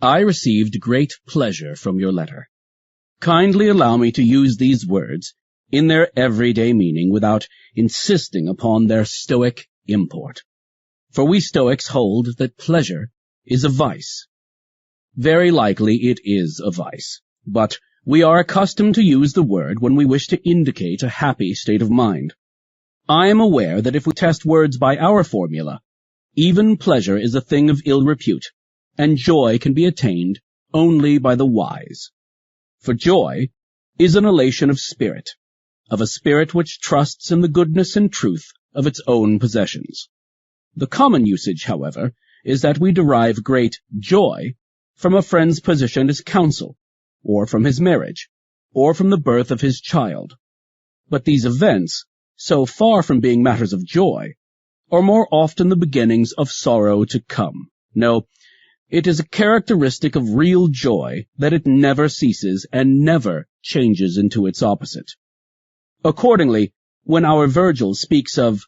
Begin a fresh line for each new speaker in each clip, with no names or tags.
I received great pleasure from your letter. Kindly allow me to use these words in their everyday meaning without insisting upon their Stoic import. For we Stoics hold that pleasure is a vice. Very likely it is a vice, but we are accustomed to use the word when we wish to indicate a happy state of mind. I am aware that if we test words by our formula, even pleasure is a thing of ill repute, and joy can be attained only by the wise. For joy is an elation of spirit, of a spirit which trusts in the goodness and truth of its own possessions. The common usage, however, is that we derive great joy from a friend's position as counsel, or from his marriage, or from the birth of his child. But these events, so far from being matters of joy, are more often the beginnings of sorrow to come. No, it is a characteristic of real joy that it never ceases and never changes into its opposite. Accordingly, when our Virgil speaks of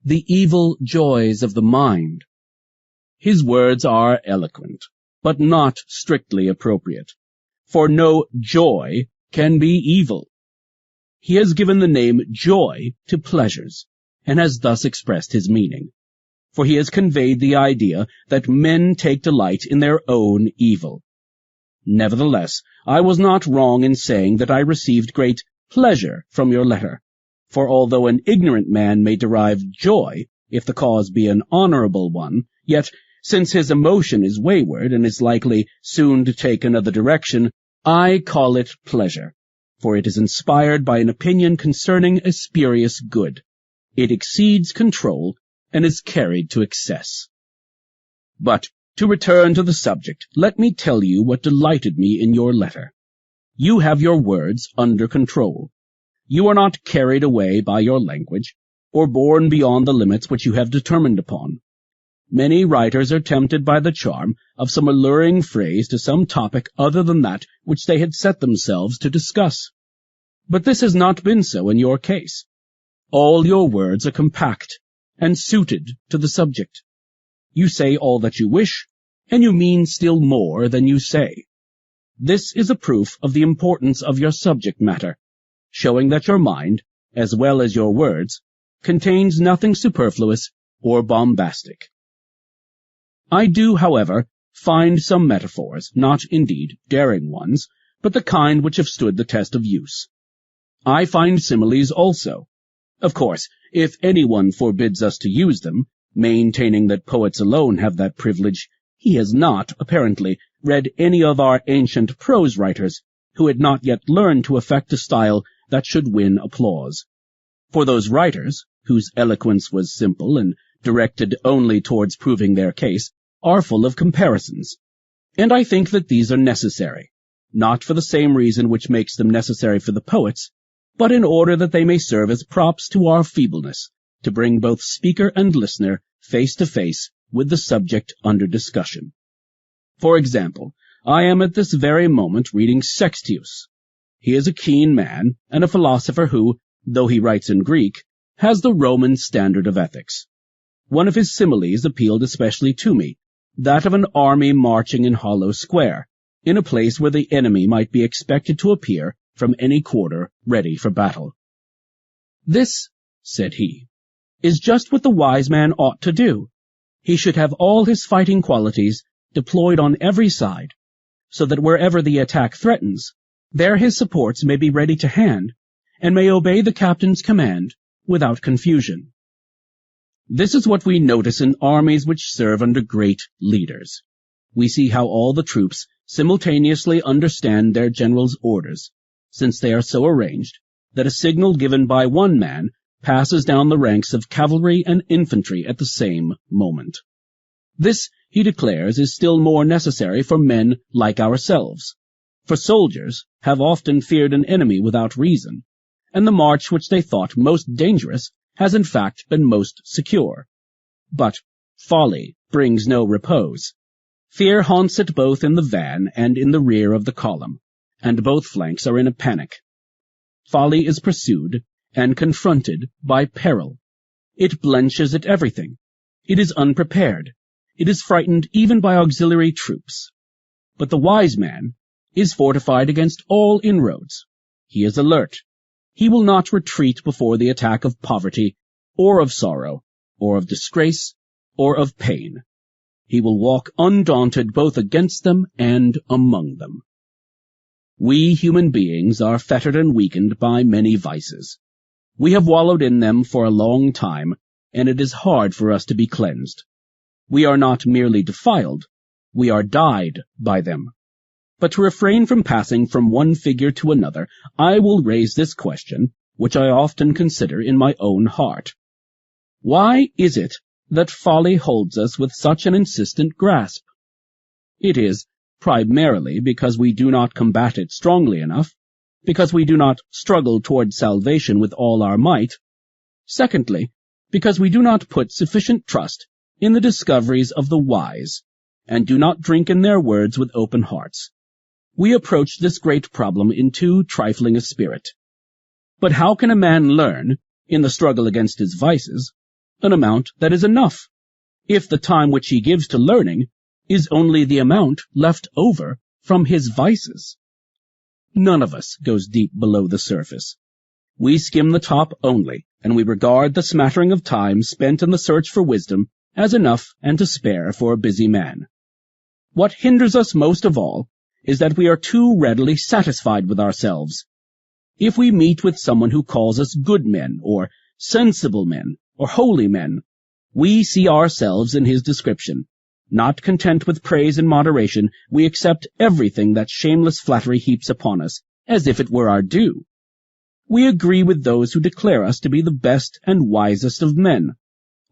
the evil joys of the mind, his words are eloquent, but not strictly appropriate, for no joy can be evil. He has given the name joy to pleasures, and has thus expressed his meaning, for he has conveyed the idea that men take delight in their own evil. Nevertheless, I was not wrong in saying that I received great pleasure from your letter, for although an ignorant man may derive joy if the cause be an honorable one, yet, since his emotion is wayward and is likely soon to take another direction, I call it pleasure, for it is inspired by an opinion concerning a spurious good. It exceeds control and is carried to excess. But, to return to the subject, let me tell you what delighted me in your letter. You have your words under control. You are not carried away by your language, or borne beyond the limits which you have determined upon. Many writers are tempted by the charm of some alluring phrase to some topic other than that which they had set themselves to discuss. But this has not been so in your case. All your words are compact and suited to the subject. You say all that you wish, and you mean still more than you say. This is a proof of the importance of your subject matter, showing that your mind, as well as your words, contains nothing superfluous or bombastic. I do, however, find some metaphors, not indeed daring ones, but the kind which have stood the test of use. I find similes also. Of course, if anyone forbids us to use them, maintaining that poets alone have that privilege, he has not, apparently, read any of our ancient prose writers who had not yet learned to affect a style that should win applause. For those writers, whose eloquence was simple and directed only towards proving their case, are full of comparisons, and I think that these are necessary, not for the same reason which makes them necessary for the poets, but in order that they may serve as props to our feebleness, to bring both speaker and listener face to face with the subject under discussion. For example, I am at this very moment reading Sextius. He is a keen man, and a philosopher who, though he writes in Greek, has the Roman standard of ethics. One of his similes appealed especially to me, that of an army marching in hollow square, in a place where the enemy might be expected to appear from any quarter ready for battle. This, said he, is just what the wise man ought to do. He should have all his fighting qualities deployed on every side, so that wherever the attack threatens, there his supports may be ready to hand, and may obey the captain's command without confusion. This is what we notice in armies which serve under great leaders. We see how all the troops simultaneously understand their general's orders, since they are so arranged that a signal given by one man passes down the ranks of cavalry and infantry at the same moment. This, he declares, is still more necessary for men like ourselves, for soldiers have often feared an enemy without reason, and the march which they thought most dangerous has in fact been most secure. But folly brings no repose. Fear haunts it both in the van and in the rear of the column, and both flanks are in a panic. Folly is pursued and confronted by peril. It blenches at everything. It is unprepared. It is frightened even by auxiliary troops. But the wise man is fortified against all inroads. He is alert. He will not retreat before the attack of poverty, or of sorrow, or of disgrace, or of pain. He will walk undaunted both against them and among them. We human beings are fettered and weakened by many vices. We have wallowed in them for a long time, and it is hard for us to be cleansed. We are not merely defiled, we are dyed by them. But to refrain from passing from one figure to another, I will raise this question, which I often consider in my own heart. Why is it that folly holds us with such an insistent grasp? It is primarily because we do not combat it strongly enough, because we do not struggle toward salvation with all our might. Secondly, because we do not put sufficient trust in the discoveries of the wise, and do not drink in their words with open hearts. We approach this great problem in too trifling a spirit. But how can a man learn, in the struggle against his vices, an amount that is enough, if the time which he gives to learning is only the amount left over from his vices? None of us goes deep below the surface. We skim the top only, and we regard the smattering of time spent in the search for wisdom as enough and to spare for a busy man. What hinders us most of all is that we are too readily satisfied with ourselves. If we meet with someone who calls us good men, or sensible men, or holy men, we see ourselves in his description. Not content with praise in moderation, we accept everything that shameless flattery heaps upon us, as if it were our due. We agree with those who declare us to be the best and wisest of men,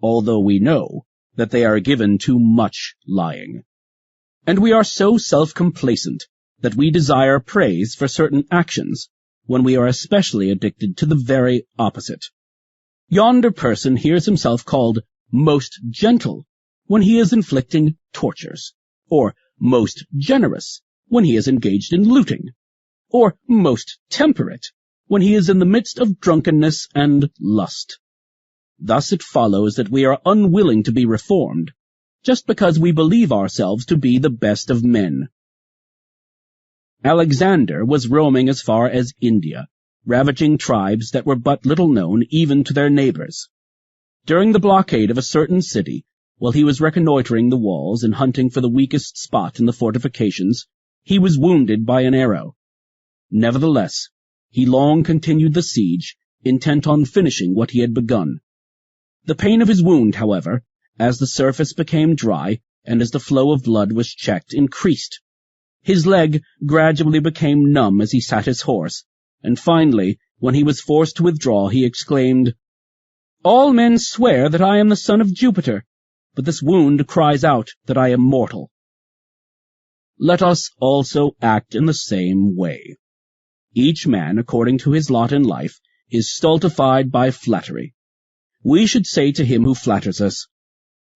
although we know that they are given to much lying. And we are so self-complacent that we desire praise for certain actions, when we are especially addicted to the very opposite. Yonder person hears himself called most gentle when he is inflicting tortures, or most generous when he is engaged in looting, or most temperate when he is in the midst of drunkenness and lust. Thus it follows that we are unwilling to be reformed, just because we believe ourselves to be the best of men. Alexander was roaming as far as India, ravaging tribes that were but little known even to their neighbors. During the blockade of a certain city, while he was reconnoitering the walls and hunting for the weakest spot in the fortifications, he was wounded by an arrow. Nevertheless, he long continued the siege, intent on finishing what he had begun. The pain of his wound, however, as the surface became dry and as the flow of blood was checked, increased. His leg gradually became numb as he sat his horse, and finally, when he was forced to withdraw, he exclaimed, "All men swear that I am the son of Jupiter, but this wound cries out that I am mortal." Let us also act in the same way. Each man, according to his lot in life, is stultified by flattery. We should say to him who flatters us,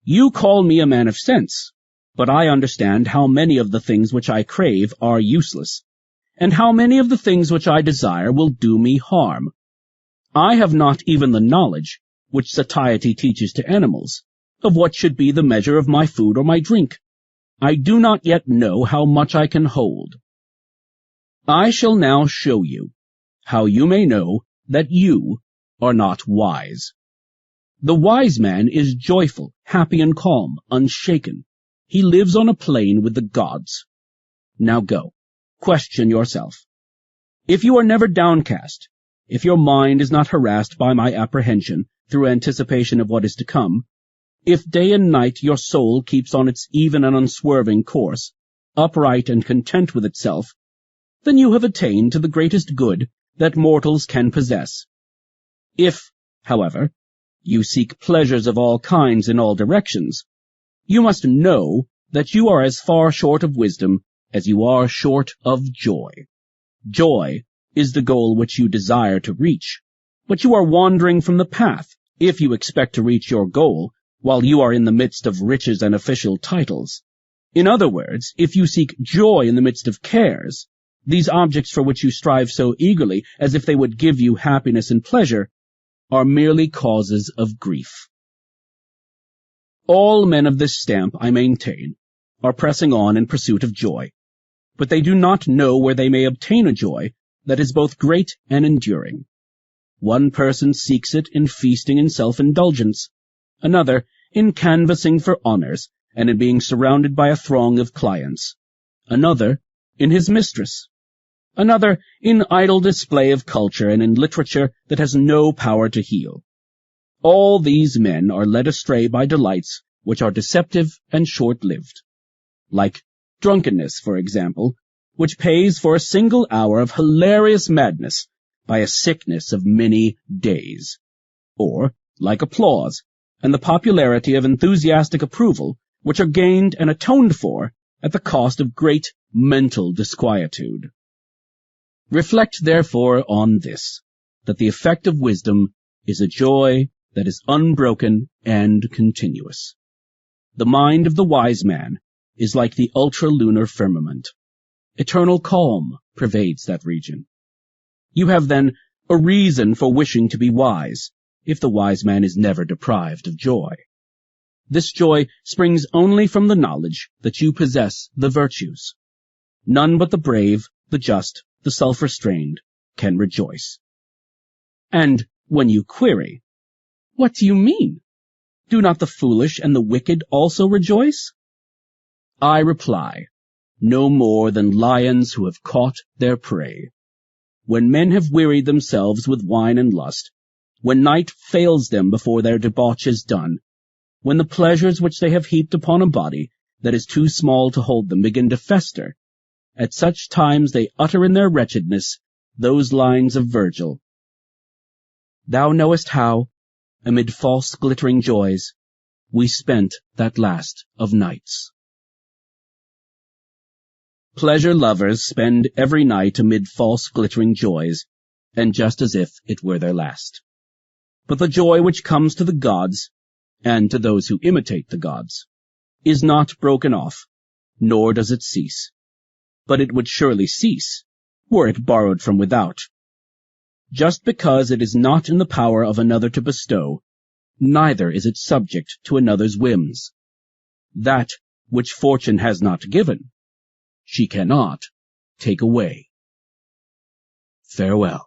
"You call me a man of sense, but I understand how many of the things which I crave are useless, and how many of the things which I desire will do me harm. I have not even the knowledge which satiety teaches to animals, of what should be the measure of my food or my drink. I do not yet know how much I can hold. I shall now show you how you may know that you are not wise. The wise man is joyful, happy and calm, unshaken. He lives on a plane with the gods. Now go, question yourself. If you are never downcast, if your mind is not harassed by my apprehension through anticipation of what is to come, if day and night your soul keeps on its even and unswerving course, upright and content with itself, then you have attained to the greatest good that mortals can possess. If, however, you seek pleasures of all kinds in all directions, you must know that you are as far short of wisdom as you are short of joy. Joy is the goal which you desire to reach, but you are wandering from the path if you expect to reach your goal while you are in the midst of riches and official titles. In other words, if you seek joy in the midst of cares, these objects for which you strive so eagerly as if they would give you happiness and pleasure, are merely causes of grief. All men of this stamp, I maintain, are pressing on in pursuit of joy, but they do not know where they may obtain a joy that is both great and enduring. One person seeks it in feasting and self-indulgence, another in canvassing for honors and in being surrounded by a throng of clients, another in his mistress, another in idle display of culture and in literature that has no power to heal. All these men are led astray by delights which are deceptive and short-lived, like drunkenness, for example, which pays for a single hour of hilarious madness by a sickness of many days, or like applause and the popularity of enthusiastic approval, which are gained and atoned for at the cost of great mental disquietude. Reflect, therefore, on this, that the effect of wisdom is a joy that is unbroken and continuous. The mind of the wise man is like the ultralunar firmament. Eternal calm pervades that region. You have, then, a reason for wishing to be wise, if the wise man is never deprived of joy. This joy springs only from the knowledge that you possess the virtues. None but the brave, the just, the self-restrained can rejoice. And when you query, "What do you mean? Do not the foolish and the wicked also rejoice?" I reply, no more than lions who have caught their prey. When men have wearied themselves with wine and lust, when night fails them before their debauch is done, when the pleasures which they have heaped upon a body that is too small to hold them begin to fester, at such times they utter in their wretchedness those lines of Virgil: "Thou knowest how, amid false glittering joys, we spent that last of nights." Pleasure lovers spend every night amid false glittering joys, and just as if it were their last. But the joy which comes to the gods, and to those who imitate the gods, is not broken off, nor does it cease. But it would surely cease, were it borrowed from without. Just because it is not in the power of another to bestow, neither is it subject to another's whims. That which fortune has not given, she cannot take away. Farewell.